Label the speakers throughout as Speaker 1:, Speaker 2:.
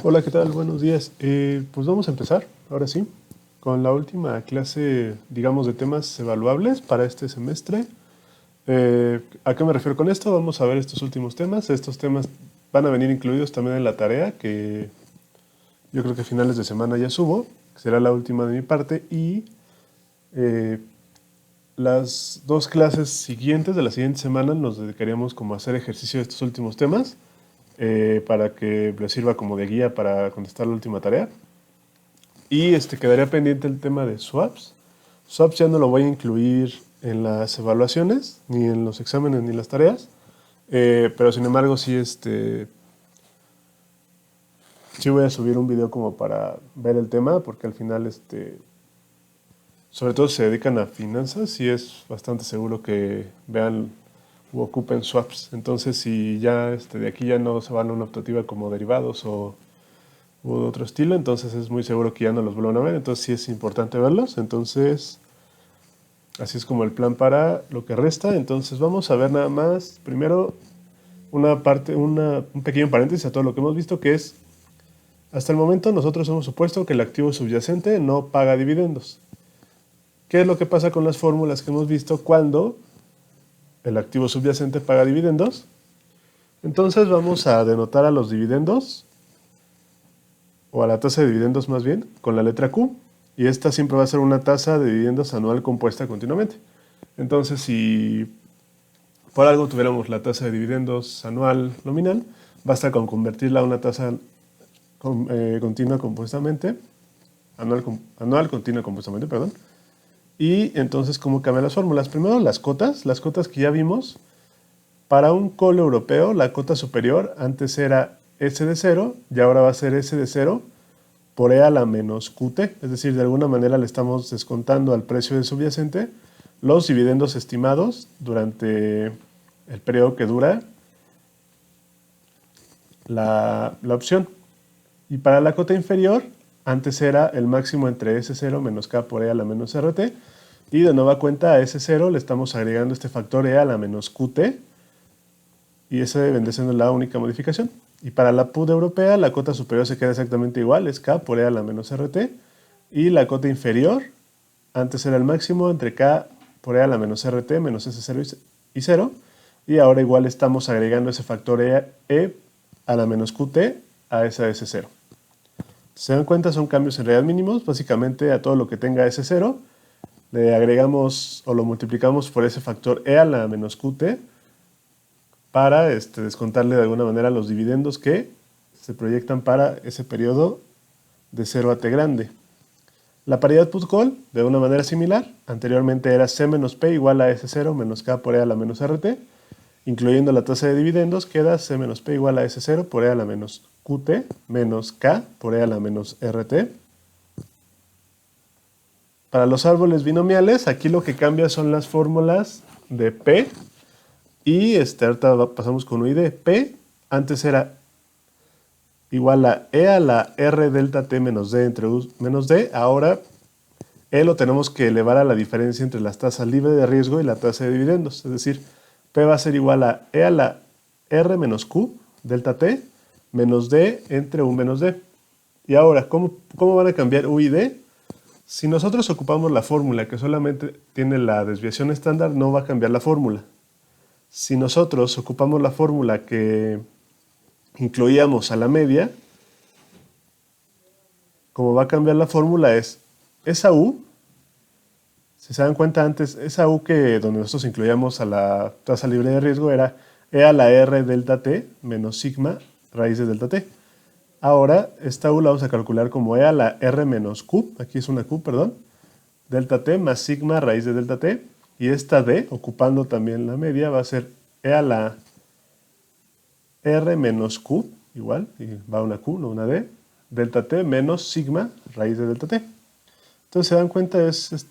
Speaker 1: Hola, ¿qué tal? Buenos días. Pues vamos a empezar, ahora sí, con la última clase, digamos, de temas evaluables para este semestre. ¿A qué me refiero con esto? Vamos a ver estos últimos temas. Estos temas van a venir incluidos también en la tarea que yo creo que a finales de semana ya subo, que será la última de mi parte, y eh, las dos clases siguientes de la siguiente semana nos dedicaríamos como a hacer ejercicio de estos últimos temas para que les sirva como de guía para contestar la última tarea. Y quedaría pendiente el tema de swaps. Swaps ya no lo voy a incluir en las evaluaciones, ni en los exámenes, ni las tareas. Pero sin embargo, sí voy a subir un video como para ver el tema, porque al final, sobre todo si se dedican a finanzas, y es bastante seguro que vean u ocupen swaps. Entonces, si ya de aquí ya no se van a una optativa como derivados u otro estilo, entonces es muy seguro que ya no los vuelvan a ver, entonces sí es importante verlos. Entonces así es como el plan para lo que resta. Entonces vamos a ver nada más primero un pequeño paréntesis a todo lo que hemos visto, que es, hasta el momento nosotros hemos supuesto que el activo subyacente no paga dividendos. ¿Qué es lo que pasa con las fórmulas que hemos visto cuando el activo subyacente paga dividendos? Entonces vamos a denotar a los dividendos, o a la tasa de dividendos más bien, con la letra Q, y esta siempre va a ser una tasa de dividendos anual compuesta continuamente. Entonces, si por algo tuviéramos la tasa de dividendos anual nominal, basta con convertirla a una tasa continua compuestamente, anual continua compuestamente, perdón. Y entonces, ¿cómo cambian las fórmulas? Primero, las cotas que ya vimos. Para un call europeo, la cota superior antes era S de 0 y ahora va a ser S de 0 por E a la menos QT. Es decir, de alguna manera le estamos descontando al precio de subyacente los dividendos estimados durante el periodo que dura la opción. Y para la cota inferior, antes era el máximo entre S0 menos K por E a la menos RT. Y de nueva cuenta a S0 le estamos agregando este factor E a la menos QT. Y esa vendría siendo la única modificación. Y para la PUD europea, la cota superior se queda exactamente igual, es K por E a la menos RT. Y la cota inferior, antes era el máximo entre K por E a la menos RT menos S0 y 0. Y ahora igual estamos agregando ese factor E a la menos QT a esa S0. ¿Se dan cuenta? Son cambios en realidad mínimos. Básicamente a todo lo que tenga S0 le agregamos o lo multiplicamos por ese factor E a la menos QT para descontarle de alguna manera los dividendos que se proyectan para ese periodo de 0 a t grande. La paridad put-call, de una manera similar, anteriormente era C menos P igual a S0 menos K por E a la menos RT, incluyendo la tasa de dividendos, queda C menos P igual a S0 por E a la menos QT menos K por E a la menos RT. Para los árboles binomiales, aquí lo que cambia son las fórmulas de P. Y ahorita pasamos con UI de P. Antes era igual a E a la R delta T menos D entre U menos D. Ahora E lo tenemos que elevar a la diferencia entre las tasas libre de riesgo y la tasa de dividendos. Es decir, P va a ser igual a E a la R menos Q delta T menos D entre U menos D. Y ahora, ¿cómo van a cambiar U y D? Si nosotros ocupamos la fórmula que solamente tiene la desviación estándar, no va a cambiar la fórmula. Si nosotros ocupamos la fórmula que incluíamos a la media, como va a cambiar la fórmula es esa U, si se dan cuenta antes, esa U que donde nosotros incluíamos a la tasa libre de riesgo era E a la R delta T menos sigma raíz de delta T. Ahora esta U la vamos a calcular como E a la R menos Q, aquí es una Q, perdón, delta T más sigma raíz de delta T. Y esta D, ocupando también la media, va a ser E a la R menos Q, igual, y va una Q, no una D, delta T menos sigma raíz de delta T. Entonces se dan cuenta, es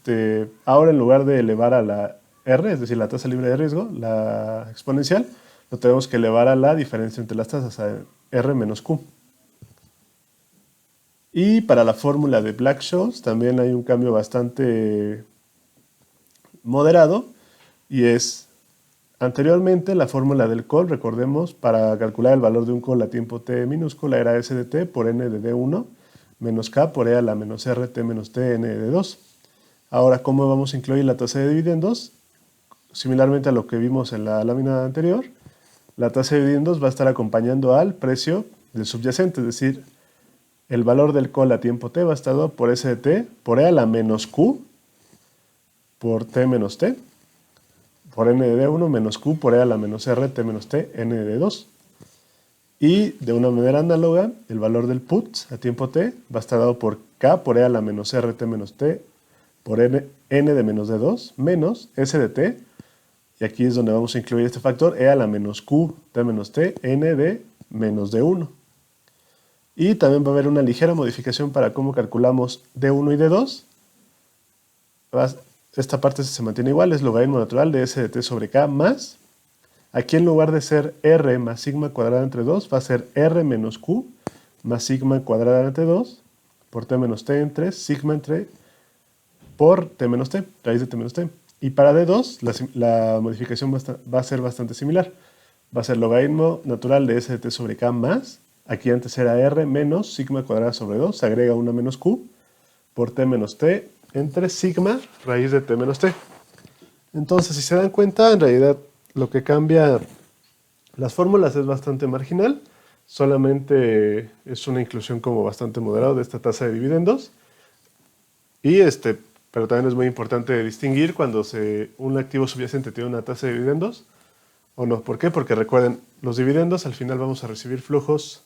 Speaker 1: ahora en lugar de elevar a la R, es decir, la tasa libre de riesgo, la exponencial, lo tenemos que elevar a la diferencia entre las tasas, a R menos Q. Y para la fórmula de Black-Scholes también hay un cambio bastante moderado, y es Anteriormente, la fórmula del call, recordemos, para calcular el valor de un call a tiempo t minúscula era S de t por n de d1 menos k por e a la menos rt menos t n de 2. Ahora, ¿cómo vamos a incluir la tasa de dividendos? Similarmente a lo que vimos en la lámina anterior, la tasa de dividendos va a estar acompañando al precio del subyacente, es decir, el valor del call a tiempo t va a estar dado por S de t por e a la menos q por t menos t, por n de d1 menos q por e a la menos rt menos t n de 2. Y de una manera análoga, el valor del put a tiempo t va a estar dado por k por e a la menos rt menos t por n de menos d2 menos s de t, y aquí es donde vamos a incluir este factor, e a la menos q t menos t n de menos d1. Y también va a haber una ligera modificación para cómo calculamos d1 y d2. Esta parte se mantiene igual, es logaritmo natural de s de t sobre k más, aquí en lugar de ser r más sigma cuadrada entre 2, va a ser r menos q más sigma cuadrada entre 2 por t menos t entre sigma entre por t menos t, raíz de t menos t. Y para d2 la modificación va a ser bastante similar. Va a ser logaritmo natural de s de t sobre k más, aquí antes era r menos sigma cuadrada sobre 2, se agrega una menos q por t menos t entre sigma raíz de t menos t. Entonces, si se dan cuenta, en realidad lo que cambia las fórmulas es bastante marginal, solamente es una inclusión como bastante moderada de esta tasa de dividendos. Pero también es muy importante distinguir cuando un activo subyacente tiene una tasa de dividendos o no. ¿Por qué? Porque recuerden, los dividendos al final vamos a recibir flujos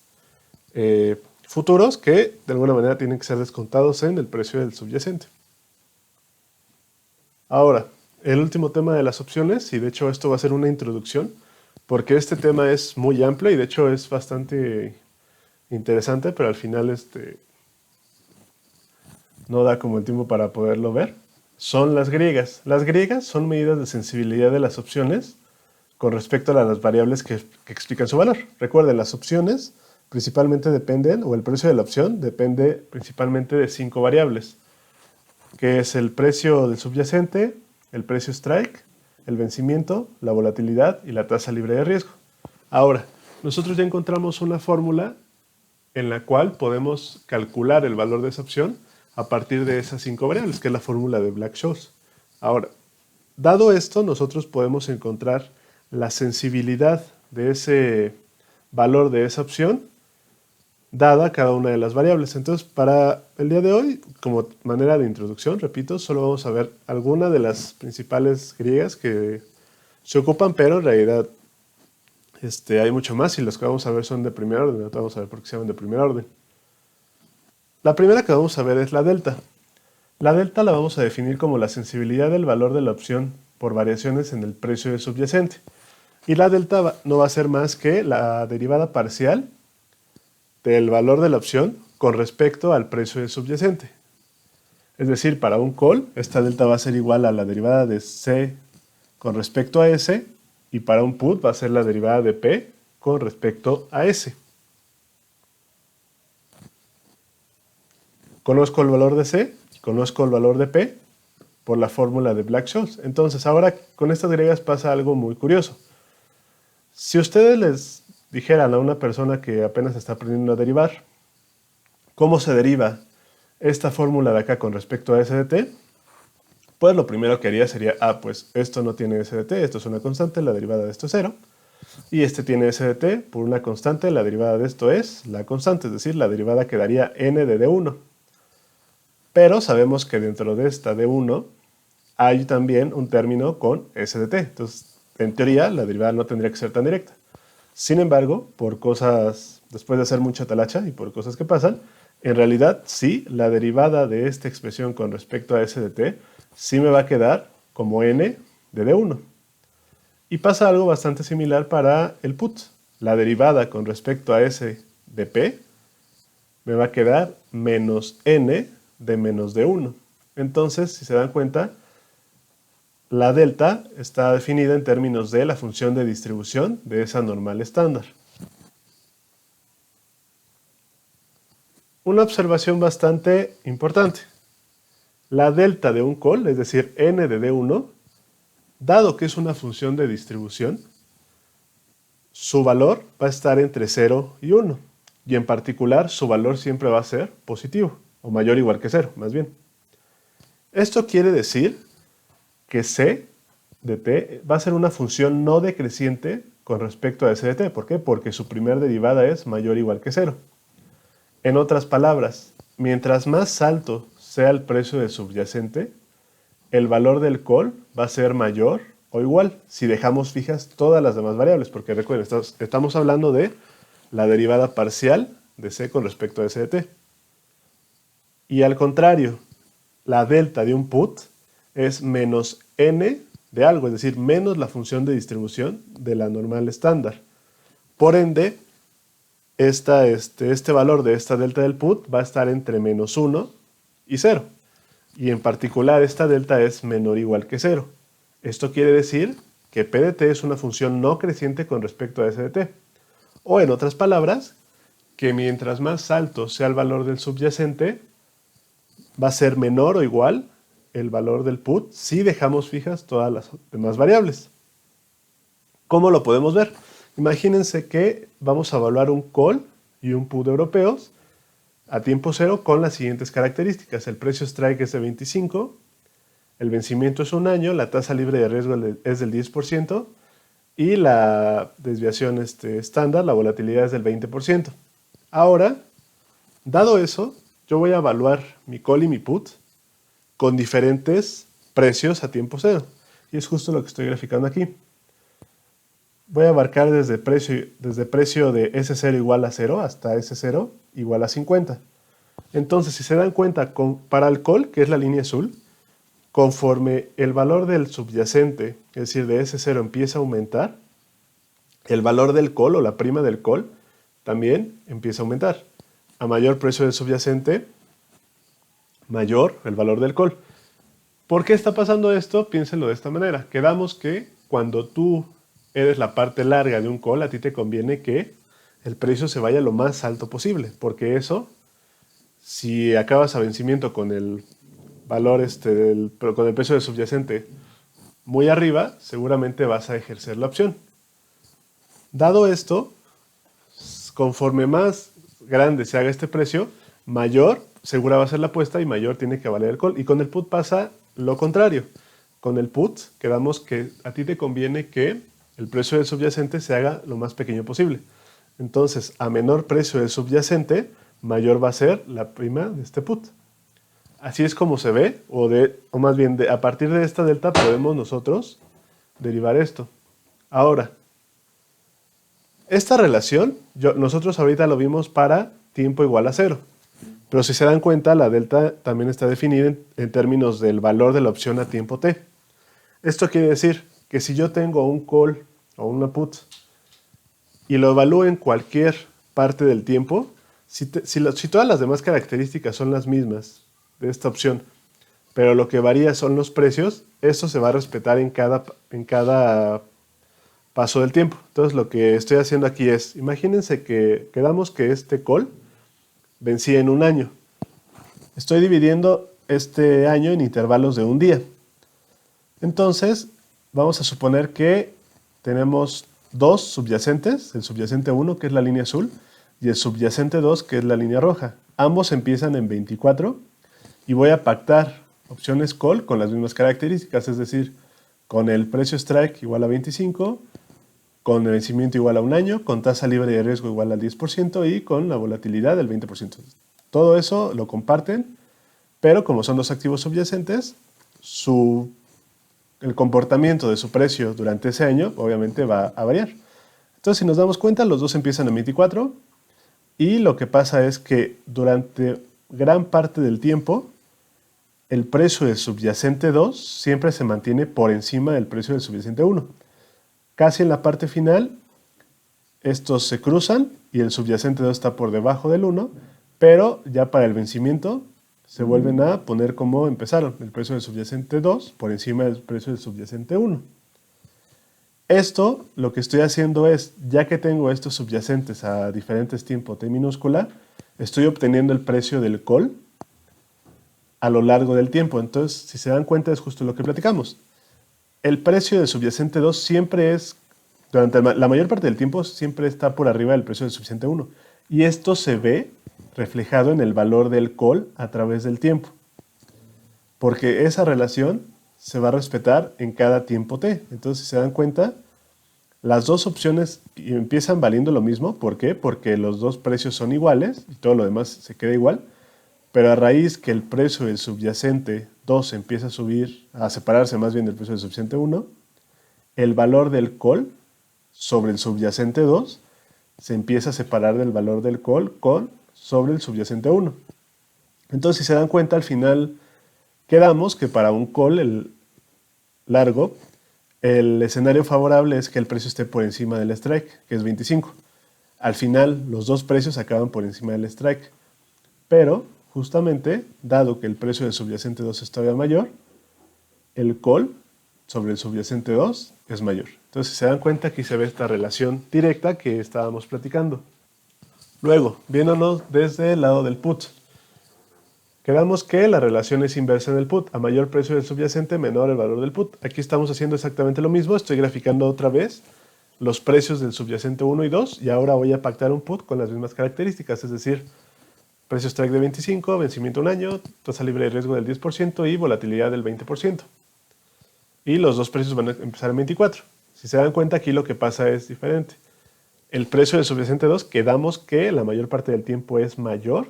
Speaker 1: futuros que de alguna manera tienen que ser descontados en el precio del subyacente. Ahora, el último tema de las opciones, y de hecho esto va a ser una introducción, porque este tema es muy amplio y de hecho es bastante interesante, pero al final no da como el tiempo para poderlo ver, son las griegas. Las griegas son medidas de sensibilidad de las opciones con respecto a las variables que explican su valor. Recuerden, las opciones principalmente dependen, o el precio de la opción depende principalmente de 5 variables, que es el precio del subyacente, el precio strike, el vencimiento, la volatilidad y la tasa libre de riesgo. Ahora, nosotros ya encontramos una fórmula en la cual podemos calcular el valor de esa opción a partir de esas 5 variables, que es la fórmula de Black-Scholes. Ahora, dado esto, nosotros podemos encontrar la sensibilidad de ese valor de esa opción dada cada una de las variables. Entonces, para el día de hoy, como manera de introducción, repito, solo vamos a ver algunas de las principales griegas que se ocupan, pero en realidad hay mucho más y las que vamos a ver son de primer orden. Ahorita vamos a ver por qué se llaman de primer orden. La primera que vamos a ver es la delta. La delta la vamos a definir como la sensibilidad del valor de la opción por variaciones en el precio del subyacente. Y la delta no va a ser más que la derivada parcial del valor de la opción con respecto al precio del subyacente. Es decir, para un call, esta delta va a ser igual a la derivada de C con respecto a S, y para un put va a ser la derivada de P con respecto a S. Conozco el valor de C, conozco el valor de P por la fórmula de Black-Scholes. Entonces, ahora con estas griegas pasa algo muy curioso. Si ustedes les dijeran a una persona que apenas está aprendiendo a derivar, ¿cómo se deriva esta fórmula de acá con respecto a S de t? Pues lo primero que haría sería, pues esto no tiene S de t, esto es una constante, la derivada de esto es 0. Y este tiene S de t por una constante, la derivada de esto es la constante, es decir, la derivada quedaría n de d1. Pero sabemos que dentro de esta d1 hay también un término con S de t. Entonces, en teoría, la derivada no tendría que ser tan directa. Sin embargo, por cosas, después de hacer mucha talacha y por cosas que pasan, en realidad sí, la derivada de esta expresión con respecto a S de t sí me va a quedar como n de d1. Y pasa algo bastante similar para el put. La derivada con respecto a S de p me va a quedar menos n de menos d1. Entonces, si se dan cuenta, la delta está definida en términos de la función de distribución de esa normal estándar. Una observación bastante importante. La delta de un call, es decir, n de d1, Dado que es una función de distribución, su valor va a estar entre 0 y 1. Y en particular, su valor siempre va a ser positivo, o mayor o igual que 0, más bien. Esto quiere decir que c de t va a ser una función no decreciente con respecto a s de t. ¿Por qué? Porque su primer derivada es mayor o igual que 0. En otras palabras, mientras más alto sea el precio del subyacente, el valor del call va a ser mayor o igual si dejamos fijas todas las demás variables, porque recuerden, estamos hablando de la derivada parcial de c con respecto a s de t. Y al contrario, la delta de un put es menos n de algo, es decir, menos la función de distribución de la normal estándar. Por ende, este valor de esta delta del put va a estar entre menos 1 y 0. Y en particular esta delta es menor o igual que 0. Esto quiere decir que p de t es una función no creciente con respecto a s de t. O en otras palabras, que mientras más alto sea el valor del subyacente, va a ser menor o igual el valor del put si dejamos fijas todas las demás variables. ¿Cómo lo podemos ver? Imagínense que vamos a evaluar un call y un put europeos a tiempo cero con las siguientes características. El precio strike es de 25, el vencimiento es un año, la tasa libre de riesgo es del 10% y la desviación estándar, la volatilidad es del 20%. Ahora, dado eso, yo voy a evaluar mi call y mi put con diferentes precios a tiempo cero. Y es justo lo que estoy graficando aquí. Voy a abarcar desde precio de S0 igual a 0 hasta S0 igual a 50. Entonces, si se dan cuenta, para el call, que es la línea azul, conforme el valor del subyacente, es decir, de S0 empieza a aumentar, el valor del call o la prima del call también empieza a aumentar. A mayor precio del subyacente, mayor el valor del call. ¿Por qué está pasando esto? Piénsenlo de esta manera. Quedamos que cuando tú eres la parte larga de un call, a ti te conviene que el precio se vaya lo más alto posible, porque eso, si acabas a vencimiento con el valor, con el precio del subyacente muy arriba, seguramente vas a ejercer la opción. Dado esto, conforme más grande se haga este precio, mayor segura va a ser la apuesta y mayor tiene que valer el call. Y con el put pasa lo contrario. Con el put quedamos que a ti te conviene que el precio del subyacente se haga lo más pequeño posible. Entonces, a menor precio del subyacente, mayor va a ser la prima de este put. Así es como se ve, o más bien, a partir de esta delta podemos nosotros derivar esto. Ahora, esta relación, nosotros ahorita lo vimos para tiempo igual a 0. Pero si se dan cuenta, la delta también está definida en términos del valor de la opción a tiempo t. Esto quiere decir que si yo tengo un call o una put y lo evalúo en cualquier parte del tiempo, si todas las demás características son las mismas de esta opción, pero lo que varía son los precios, esto se va a respetar en cada paso del tiempo. Entonces lo que estoy haciendo aquí es, imagínense que quedamos que este call vencía en un año. Estoy dividiendo este año en intervalos de un día. Entonces, vamos a suponer que tenemos dos subyacentes, el subyacente 1, que es la línea azul, y el subyacente 2, que es la línea roja. Ambos empiezan en 24 y voy a pactar opciones call con las mismas características, es decir, con el precio strike igual a 25, con el vencimiento igual a un año, con tasa libre de riesgo igual al 10% y con la volatilidad del 20%. Todo eso lo comparten, pero como son dos activos subyacentes, el comportamiento de su precio durante ese año obviamente va a variar. Entonces, si nos damos cuenta, los dos empiezan en 24 y lo que pasa es que durante gran parte del tiempo el precio del subyacente 2 siempre se mantiene por encima del precio del subyacente 1. Casi en la parte final, estos se cruzan y el subyacente 2 está por debajo del 1, pero ya para el vencimiento se vuelven a poner como empezaron, el precio del subyacente 2 por encima del precio del subyacente 1. Esto lo que estoy haciendo es, ya que tengo estos subyacentes a diferentes tiempos t minúscula, estoy obteniendo el precio del call a lo largo del tiempo. Entonces, si se dan cuenta, es justo lo que platicamos. el precio del subyacente 2 siempre es, durante la mayor parte del tiempo, siempre está por arriba del precio del subyacente 1. Y esto se ve reflejado en el valor del call a través del tiempo. Porque esa relación se va a respetar en cada tiempo t. Entonces, si se dan cuenta, las dos opciones empiezan valiendo lo mismo. ¿Por qué? Porque los dos precios son iguales y todo lo demás se queda igual. Pero a raíz que el precio del subyacente 2 empieza a subir, a separarse más bien del precio del subyacente 1, el valor del call sobre el subyacente 2 se empieza a separar del valor del call sobre el subyacente 1. Entonces, si se dan cuenta, al final quedamos que para un call el largo, el escenario favorable es que el precio esté por encima del strike, que es 25. Al final, los dos precios acaban por encima del strike. Pero, justamente, dado que el precio del subyacente 2 es todavía mayor, el call sobre el subyacente 2 es mayor. Entonces, si se dan cuenta, aquí se ve esta relación directa que estábamos platicando. Luego, viéndonos desde el lado del put. Quedamos que la relación es inversa en el put. A mayor precio del subyacente, menor el valor del put. Aquí estamos haciendo exactamente lo mismo. Estoy graficando otra vez los precios del subyacente 1 y 2 y ahora voy a pactar un put con las mismas características, es decir, precio strike de 25, vencimiento un año, tasa libre de riesgo del 10% y volatilidad del 20%. Y los dos precios van a empezar en 24. Si se dan cuenta, aquí lo que pasa es diferente. El precio del subyacente 2, quedamos que la mayor parte del tiempo es mayor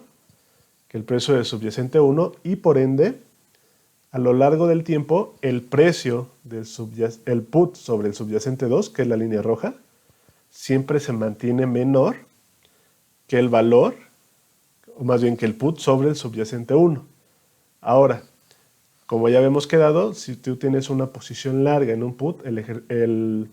Speaker 1: que el precio del subyacente 1 y por ende, a lo largo del tiempo, el precio del el put sobre el subyacente 2, que es la línea roja, siempre se mantiene menor que el valor, o más bien que el put sobre el subyacente 1. Ahora, como ya habíamos quedado, si tú tienes una posición larga en un put, el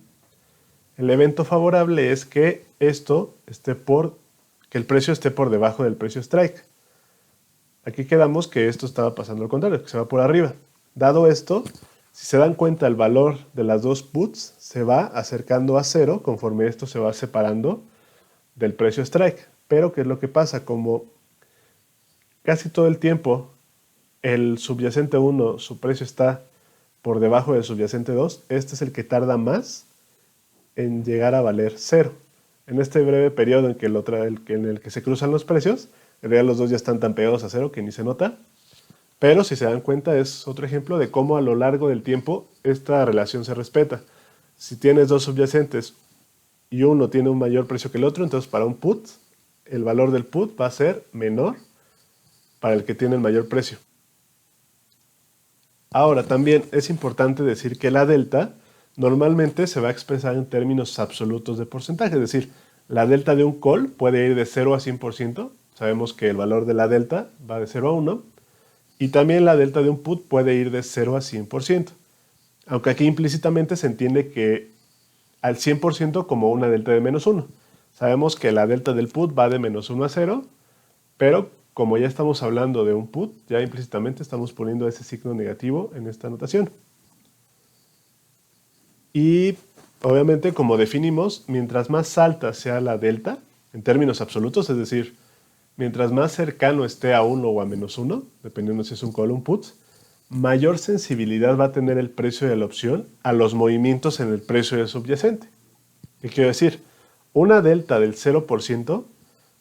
Speaker 1: evento favorable es que que el precio esté por debajo del precio strike. Aquí quedamos que esto estaba pasando al contrario, que se va por arriba. Dado esto, si se dan cuenta, el valor de las dos puts se va acercando a cero conforme esto se va separando del precio strike. Pero, ¿qué es lo que pasa? Como casi todo el tiempo el subyacente 1, su precio está por debajo del subyacente 2, este es el que tarda más en llegar a valer cero. En este breve periodo en el que se cruzan los precios, en realidad los dos ya están tan pegados a cero que ni se nota. Pero si se dan cuenta es otro ejemplo de cómo a lo largo del tiempo esta relación se respeta. Si tienes dos subyacentes y uno tiene un mayor precio que el otro, entonces para un put, el valor del put va a ser menor para el que tiene el mayor precio. Ahora también es importante decir que la delta normalmente se va a expresar en términos absolutos de porcentaje, es decir, la delta de un call puede ir de 0 a 100%, sabemos que el valor de la delta va de 0 a 1, y también la delta de un put puede ir de 0 a 100%, aunque aquí implícitamente se entiende que al 100% como una delta de menos 1. Sabemos que la delta del put va de menos 1 a 0, pero como ya estamos hablando de un put, ya implícitamente estamos poniendo ese signo negativo en esta notación. Y obviamente, como definimos, mientras más alta sea la delta, en términos absolutos, es decir, mientras más cercano esté a 1 o a menos 1, dependiendo si es un call o un put, mayor sensibilidad va a tener el precio de la opción a los movimientos en el precio del subyacente. ¿Qué quiero decir? Una delta del 0%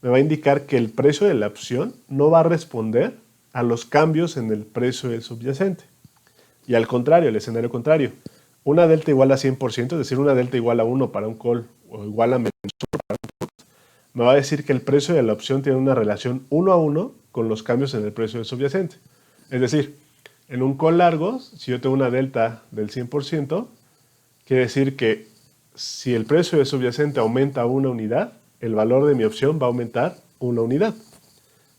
Speaker 1: me va a indicar que el precio de la opción no va a responder a los cambios en el precio del subyacente. Y al contrario, el escenario contrario, una delta igual a 100%, es decir, una delta igual a 1 para un call o igual a menos 1 para un put, me va a decir que el precio de la opción tiene una relación 1 a 1 con los cambios en el precio del subyacente. Es decir, en un call largo, si yo tengo una delta del 100%, quiere decir que si el precio del subyacente aumenta una unidad, el valor de mi opción va a aumentar una unidad.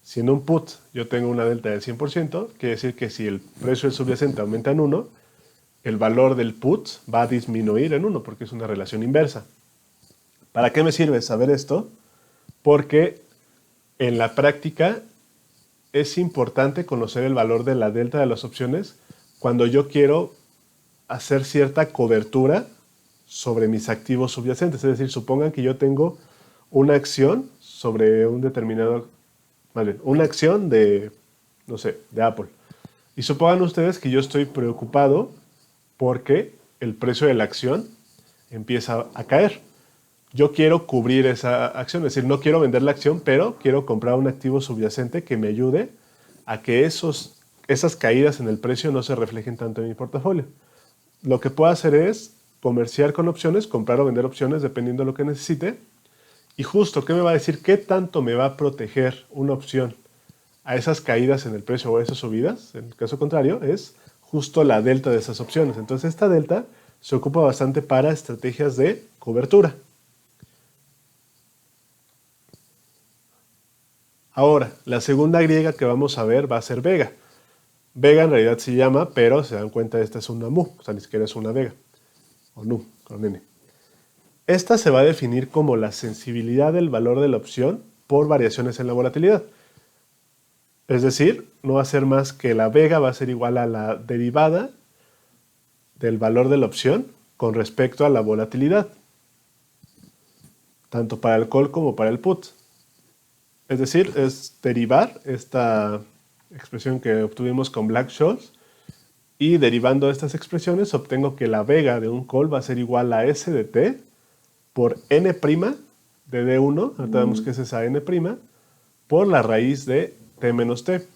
Speaker 1: Si en un put yo tengo una delta del 100%, quiere decir que si el precio del subyacente aumenta en 1, el valor del put va a disminuir en 1, porque es una relación inversa. ¿Para qué me sirve saber esto? Porque en la práctica es importante conocer el valor de la delta de las opciones cuando yo quiero hacer cierta cobertura sobre mis activos subyacentes. Es decir, supongan que yo tengo una acción sobre un determinado, una acción de, no sé, de Apple. Y supongan ustedes que yo estoy preocupado porque el precio de la acción empieza a caer. Yo quiero cubrir esa acción, es decir, no quiero vender la acción, pero quiero comprar un activo subyacente que me ayude a que esas caídas en el precio no se reflejen tanto en mi portafolio. Lo que puedo hacer es comerciar con opciones, comprar o vender opciones dependiendo de lo que necesite. Y justo, ¿qué me va a decir? ¿Qué tanto me va a proteger una opción a esas caídas en el precio o a esas subidas? En el caso contrario, es justo la delta de esas opciones. Entonces, esta delta se ocupa bastante para estrategias de cobertura. Ahora, la segunda griega que vamos a ver va a ser vega. Vega en realidad se llama, pero se dan cuenta, esta es una mu, o sea, ni siquiera es una vega, o nu, con n. Esta se va a definir como la sensibilidad del valor de la opción por variaciones en la volatilidad. Es decir, no va a ser más que la vega va a ser igual a la derivada del valor de la opción con respecto a la volatilidad, tanto para el call como para el put. Es decir, es derivar esta expresión que obtuvimos con Black-Scholes y derivando estas expresiones obtengo que la vega de un call va a ser igual a S de T por N' de D1, ahorita vemos que es esa N', por la raíz de T menos T.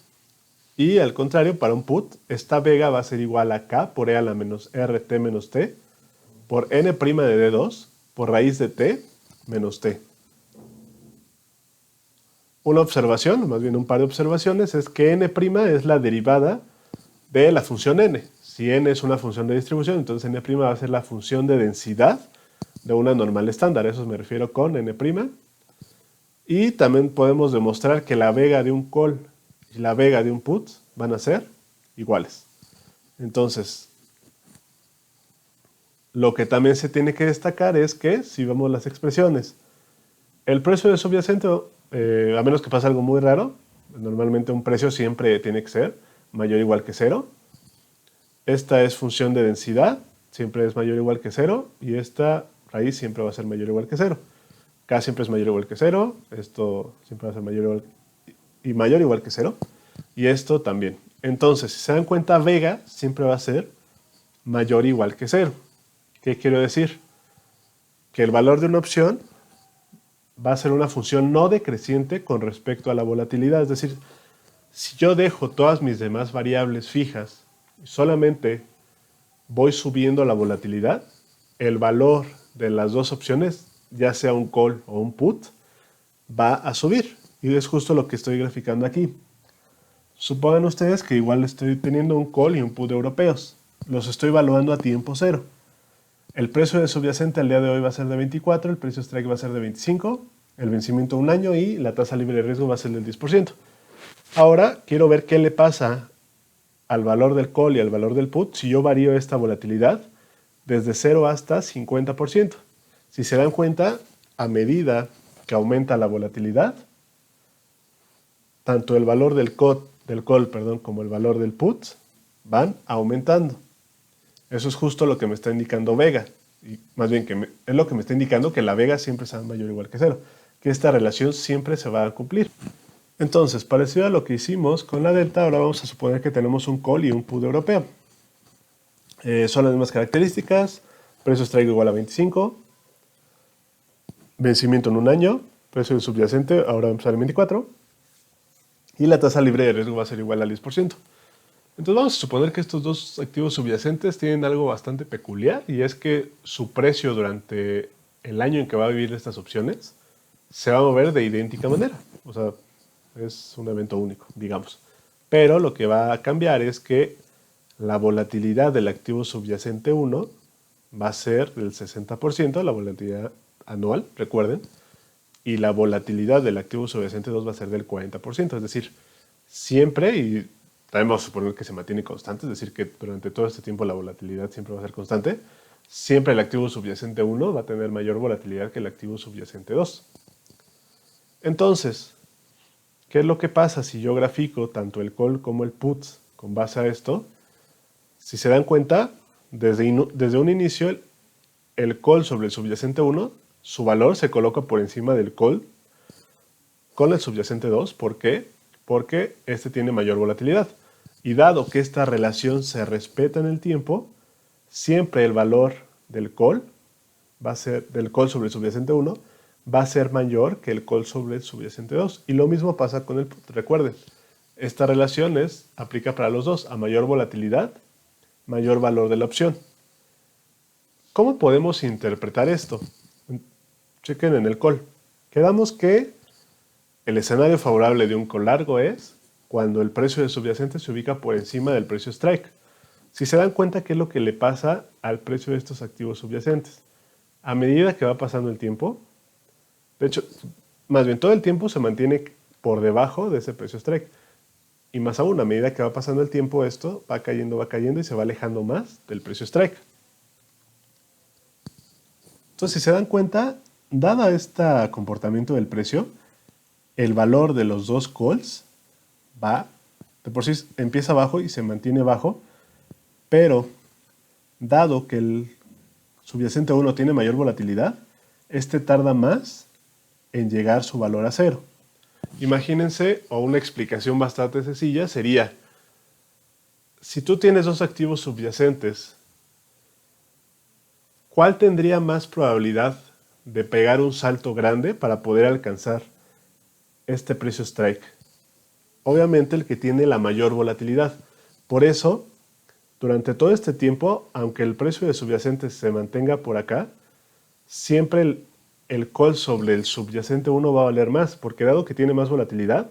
Speaker 1: Y al contrario, para un put, esta vega va a ser igual a K por E a la menos RT menos T por N' de D2 por raíz de T menos T. Una observación, o más bien un par de observaciones, es que n' es la derivada de la función n. Si n es una función de distribución, entonces n' va a ser la función de densidad de una normal estándar. Eso me refiero con n'. Y también podemos demostrar que la vega de un call y la vega de un put van a ser iguales. Entonces, lo que también se tiene que destacar es que, si vemos las expresiones, el precio de subyacente, a menos que pase algo muy raro, normalmente un precio siempre tiene que ser mayor o igual que 0. Esta es función de densidad, siempre es mayor o igual que 0, y esta raíz siempre va a ser mayor o igual que 0. K siempre es mayor o igual que 0, esto siempre va a ser mayor o igual que 0, y esto también. Entonces, si se dan cuenta, vega siempre va a ser mayor o igual que 0. ¿Qué quiero decir? Que el valor de una opción va a ser una función no decreciente con respecto a la volatilidad. Es decir, si yo dejo todas mis demás variables fijas y solamente voy subiendo la volatilidad, el valor de las dos opciones, ya sea un call o un put, va a subir. Y es justo lo que estoy graficando aquí. Supongan ustedes que igual estoy teniendo un call y un put europeos. Los estoy evaluando a tiempo cero. El precio de subyacente al día de hoy va a ser de 24, el precio strike va a ser de 25, el vencimiento un año y la tasa libre de riesgo va a ser del 10%. Ahora quiero ver qué le pasa al valor del call y al valor del put si yo varío esta volatilidad desde 0 hasta 50%. Si se dan cuenta, a medida que aumenta la volatilidad, tanto el valor del call como el valor del put van aumentando. Eso es justo lo que me está indicando vega. Y más bien es lo que me está indicando que la vega siempre será mayor o igual que 0. Que esta relación siempre se va a cumplir. Entonces, parecido a lo que hicimos con la delta, ahora vamos a suponer que tenemos un call y un put europeo. Son las mismas características. Precio strike igual a 25. Vencimiento en un año. Precio del subyacente ahora va a empezar en 24. Y la tasa libre de riesgo va a ser igual al 10%. Entonces vamos a suponer que estos dos activos subyacentes tienen algo bastante peculiar y es que su precio durante el año en que va a vivir estas opciones se va a mover de idéntica manera. O sea, es un evento único, digamos. Pero lo que va a cambiar es que la volatilidad del activo subyacente 1 va a ser del 60%, la volatilidad anual, recuerden, y la volatilidad del activo subyacente 2 va a ser del 40%. Es decir, siempre, y también vamos a suponer que se mantiene constante, es decir, que durante todo este tiempo la volatilidad siempre va a ser constante, siempre el activo subyacente 1 va a tener mayor volatilidad que el activo subyacente 2. Entonces, ¿qué es lo que pasa si yo grafico tanto el call como el put con base a esto? Si se dan cuenta, desde un inicio, el call sobre el subyacente 1, su valor se coloca por encima del call con el subyacente 2. ¿Por qué? Porque este tiene mayor volatilidad. Y dado que esta relación se respeta en el tiempo, siempre el valor del call va a ser del call sobre el subyacente 1 va a ser mayor que el call sobre el subyacente 2. Y lo mismo pasa con el put. Recuerden, esta relación aplica para los dos. A mayor volatilidad, mayor valor de la opción. ¿Cómo podemos interpretar esto? Chequen en el call. Quedamos que el escenario favorable de un call largo es cuando el precio del subyacente se ubica por encima del precio strike. Si se dan cuenta, ¿qué es lo que le pasa al precio de estos activos subyacentes? A medida que va pasando el tiempo, de hecho, más bien todo el tiempo se mantiene por debajo de ese precio strike. Y más aún, a medida que va pasando el tiempo, esto va cayendo y se va alejando más del precio strike. Entonces, si se dan cuenta, dado este comportamiento del precio, el valor de los dos calls va, de por sí empieza bajo y se mantiene bajo, pero dado que el subyacente 1 tiene mayor volatilidad, este tarda más en llegar su valor a cero. Imagínense, o una explicación bastante sencilla sería, si tú tienes dos activos subyacentes, ¿cuál tendría más probabilidad de pegar un salto grande para poder alcanzar este precio strike? Obviamente el que tiene la mayor volatilidad. Por eso, durante todo este tiempo, aunque el precio de subyacentes se mantenga por acá, siempre el call sobre el subyacente 1 va a valer más, porque dado que tiene más volatilidad,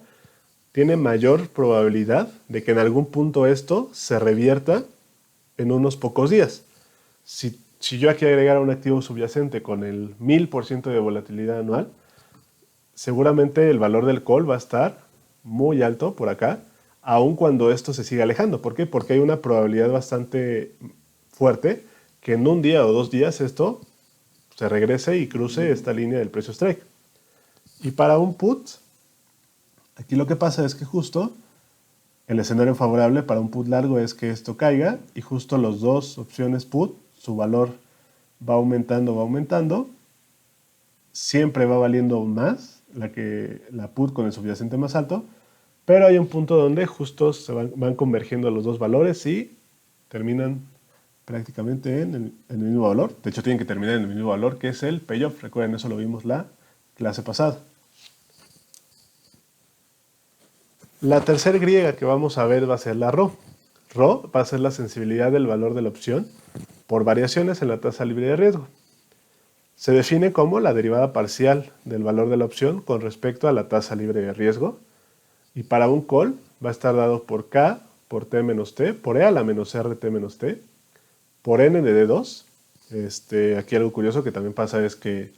Speaker 1: tiene mayor probabilidad de que en algún punto esto se revierta en unos pocos días. Si yo aquí agregara un activo subyacente con el 1000% de volatilidad anual, seguramente el valor del call va a estar muy alto por acá, aun cuando esto se siga alejando. ¿Por qué? Porque hay una probabilidad bastante fuerte que en un día o 2 días esto se regrese y cruce esta línea del precio strike. Y para un put, aquí lo que pasa es que justo el escenario favorable para un put largo es que esto caiga y justo las dos opciones put, su valor va aumentando, siempre va valiendo más la put con el subyacente más alto, pero hay un punto donde justo se van convergiendo los dos valores y terminan prácticamente en el mismo valor. De hecho, tienen que terminar en el mismo valor, que es el payoff. Recuerden, eso lo vimos la clase pasada. La tercera griega que vamos a ver va a ser la ρ. ρ va a ser la sensibilidad del valor de la opción por variaciones en la tasa libre de riesgo. Se define como la derivada parcial del valor de la opción con respecto a la tasa libre de riesgo. Y para un call va a estar dado por K, por T menos T, por E a la menos RT menos T, por N de D2. Aquí algo curioso que también pasa es que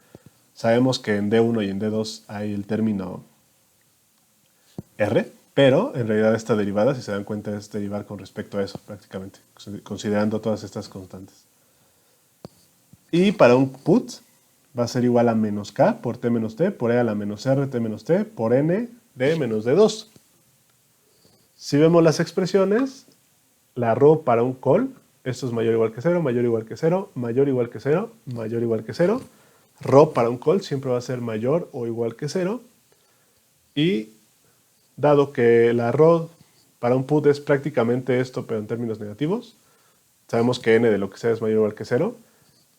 Speaker 1: sabemos que en D1 y en D2 hay el término R, pero en realidad esta derivada, si se dan cuenta, es derivar con respecto a eso prácticamente, considerando todas estas constantes. Y para un put va a ser igual a menos K por T menos T, por E a la menos RT menos T, por N de menos D2. Si vemos las expresiones, la ρ para un call, esto es mayor o igual que 0, mayor o igual que 0, mayor o igual que 0, mayor o igual que 0. ρ para un call siempre va a ser mayor o igual que 0. Y dado que la ρ para un put es prácticamente esto, pero en términos negativos, sabemos que n de lo que sea es mayor o igual que 0,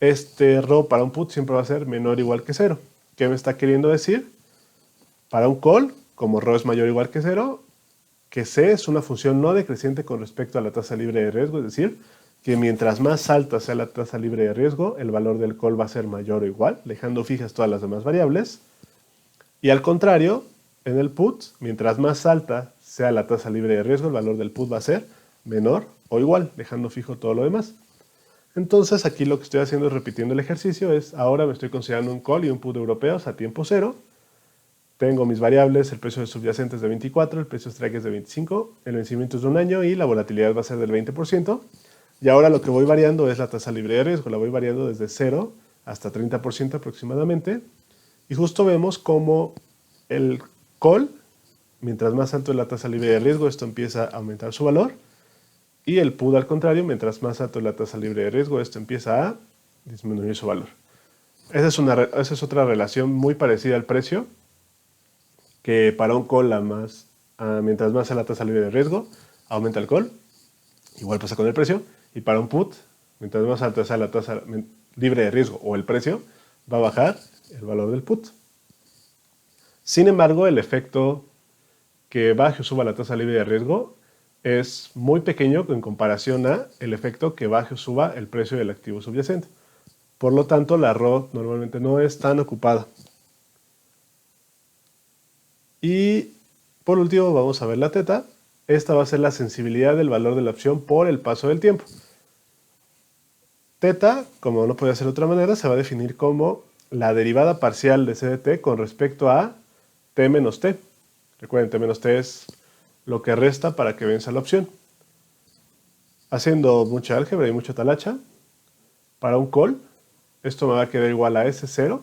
Speaker 1: ρ para un put siempre va a ser menor o igual que 0. ¿Qué me está queriendo decir? Para un call, como ρ es mayor o igual que 0, que C es una función no decreciente con respecto a la tasa libre de riesgo, es decir, que mientras más alta sea la tasa libre de riesgo, el valor del call va a ser mayor o igual, dejando fijas todas las demás variables. Y al contrario, en el put, mientras más alta sea la tasa libre de riesgo, el valor del put va a ser menor o igual, dejando fijo todo lo demás. Entonces aquí lo que estoy haciendo es repitiendo el ejercicio, ahora me estoy considerando un call y un put europeos a tiempo cero. Tengo mis variables, el precio de subyacente es de 24, el precio strike es de 25, el vencimiento es de un año y la volatilidad va a ser del 20%. Y ahora lo que voy variando es la tasa libre de riesgo, la voy variando desde 0 hasta 30% aproximadamente. Y justo vemos cómo el call, mientras más alto es la tasa libre de riesgo, esto empieza a aumentar su valor. Y el put al contrario, mientras más alto es la tasa libre de riesgo, esto empieza a disminuir su valor. Esa es otra relación muy parecida al precio, que para un call mientras más sea la tasa libre de riesgo, aumenta el call. Igual pasa con el precio. Y para un put, mientras más alta sea la tasa libre de riesgo o el precio, va a bajar el valor del put. Sin embargo, el efecto que baje o suba la tasa libre de riesgo es muy pequeño en comparación a el efecto que baje o suba el precio del activo subyacente. Por lo tanto, la RO normalmente no es tan ocupada. Y por último vamos a ver la teta. Esta va a ser la sensibilidad del valor de la opción por el paso del tiempo. Teta, como no puede ser de otra manera, se va a definir como la derivada parcial de C de t con respecto a t menos t. Recuerden, t menos t es lo que resta para que venza la opción. Haciendo mucha álgebra y mucha talacha, para un call, esto me va a quedar igual a S0.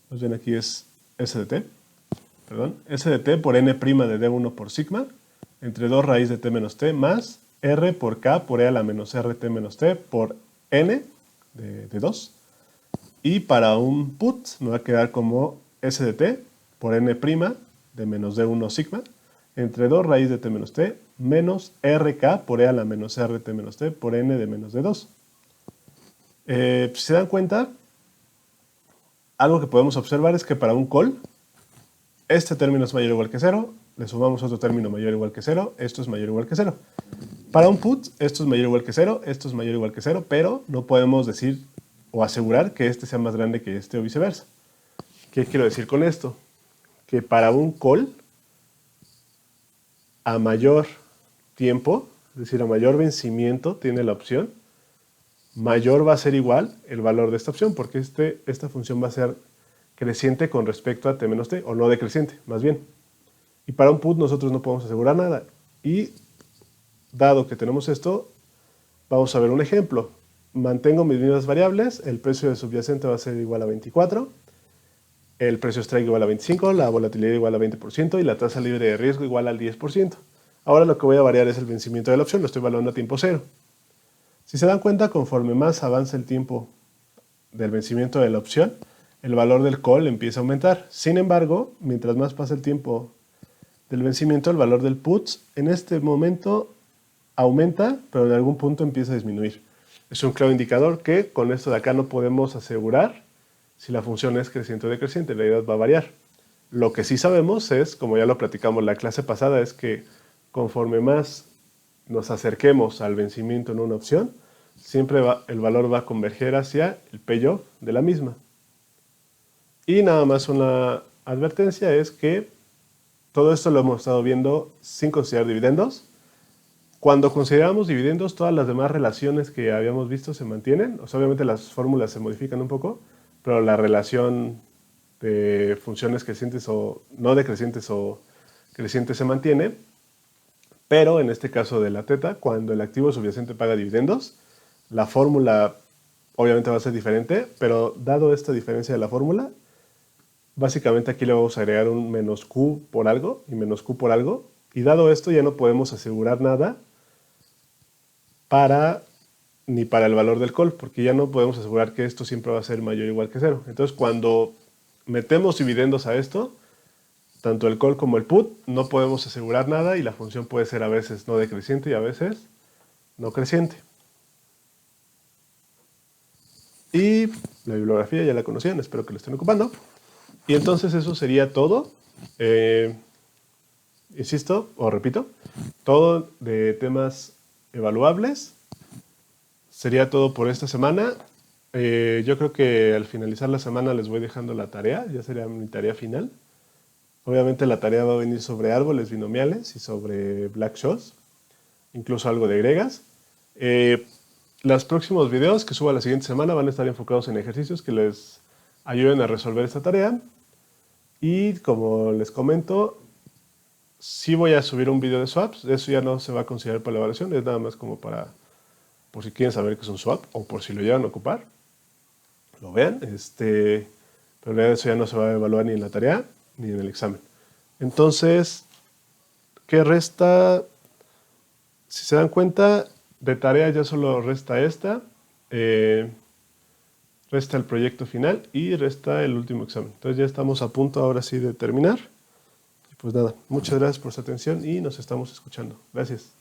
Speaker 1: Pues bien, aquí es S de t. Perdón, S de t por n' de D1 por sigma, entre 2 raíz de t menos t, más R por K por E a la menos RT menos t por N de 2. Y para un put me va a quedar como S de t por N' de menos D1 sigma, entre 2 raíz de t menos t, menos RK por E a la menos RT menos t por N de menos D2. Si se dan cuenta, algo que podemos observar es que para un call, este término es mayor o igual que 0, le sumamos otro término mayor o igual que 0, esto es mayor o igual que 0. Para un put, esto es mayor o igual que 0, esto es mayor o igual que 0, pero no podemos decir o asegurar que este sea más grande que este o viceversa. ¿Qué quiero decir con esto? Que para un call, a mayor tiempo, es decir, a mayor vencimiento tiene la opción, mayor va a ser igual el valor de esta opción, porque esta función va a ser creciente con respecto a t menos t, o no decreciente, más bien. Y para un put nosotros no podemos asegurar nada. Y dado que tenemos esto, vamos a ver un ejemplo. Mantengo mis mismas variables, el precio de subyacente va a ser igual a 24, el precio strike igual a 25, la volatilidad igual a 20% y la tasa libre de riesgo igual al 10%. Ahora lo que voy a variar es el vencimiento de la opción, lo estoy evaluando a tiempo cero. Si se dan cuenta, conforme más avanza el tiempo del vencimiento de la opción, el valor del call empieza a aumentar. Sin embargo, mientras más pasa el tiempo del vencimiento, el valor del put en este momento aumenta, pero en algún punto empieza a disminuir. Es un claro indicador que con esto de acá no podemos asegurar si la función es creciente o decreciente, en realidad va a variar. Lo que sí sabemos es, como ya lo platicamos en la clase pasada, es que conforme más nos acerquemos al vencimiento en una opción, siempre el valor va a converger hacia el payoff de la misma. Y nada más una advertencia es que todo esto lo hemos estado viendo sin considerar dividendos. Cuando consideramos dividendos, todas las demás relaciones que habíamos visto se mantienen. O sea, obviamente las fórmulas se modifican un poco, pero la relación de funciones crecientes o no decrecientes o crecientes se mantiene. Pero en este caso de la teta, cuando el activo subyacente paga dividendos, la fórmula obviamente va a ser diferente, pero dado esta diferencia de la fórmula, básicamente aquí le vamos a agregar un menos Q por algo y menos Q por algo. Y dado esto ya no podemos asegurar nada ni para el valor del call, porque ya no podemos asegurar que esto siempre va a ser mayor o igual que 0. Entonces cuando metemos dividendos a esto, tanto el call como el put, no podemos asegurar nada y la función puede ser a veces no decreciente y a veces no creciente. Y la bibliografía ya la conocían, espero que lo estén ocupando. Y entonces eso sería todo. Insisto, o repito, todo de temas evaluables. Sería todo por esta semana. Yo creo que al finalizar la semana les voy dejando la tarea, ya sería mi tarea final. Obviamente la tarea va a venir sobre árboles binomiales y sobre Black-Scholes, incluso algo de gregas. Los próximos videos que suba la siguiente semana van a estar enfocados en ejercicios que les ayuden a resolver esta tarea. Y como les comento, sí voy a subir un video de swaps. Eso ya no se va a considerar para la evaluación, es nada más como para, por si quieren saber qué es un swap o por si lo llegan a ocupar, lo vean. Pero en realidad eso ya no se va a evaluar ni en la tarea ni en el examen. Entonces, ¿qué resta? Si se dan cuenta, de tarea ya solo resta esta, resta el proyecto final y resta el último examen. Entonces ya estamos a punto ahora sí de terminar. Y pues nada, muchas gracias por su atención y nos estamos escuchando. Gracias.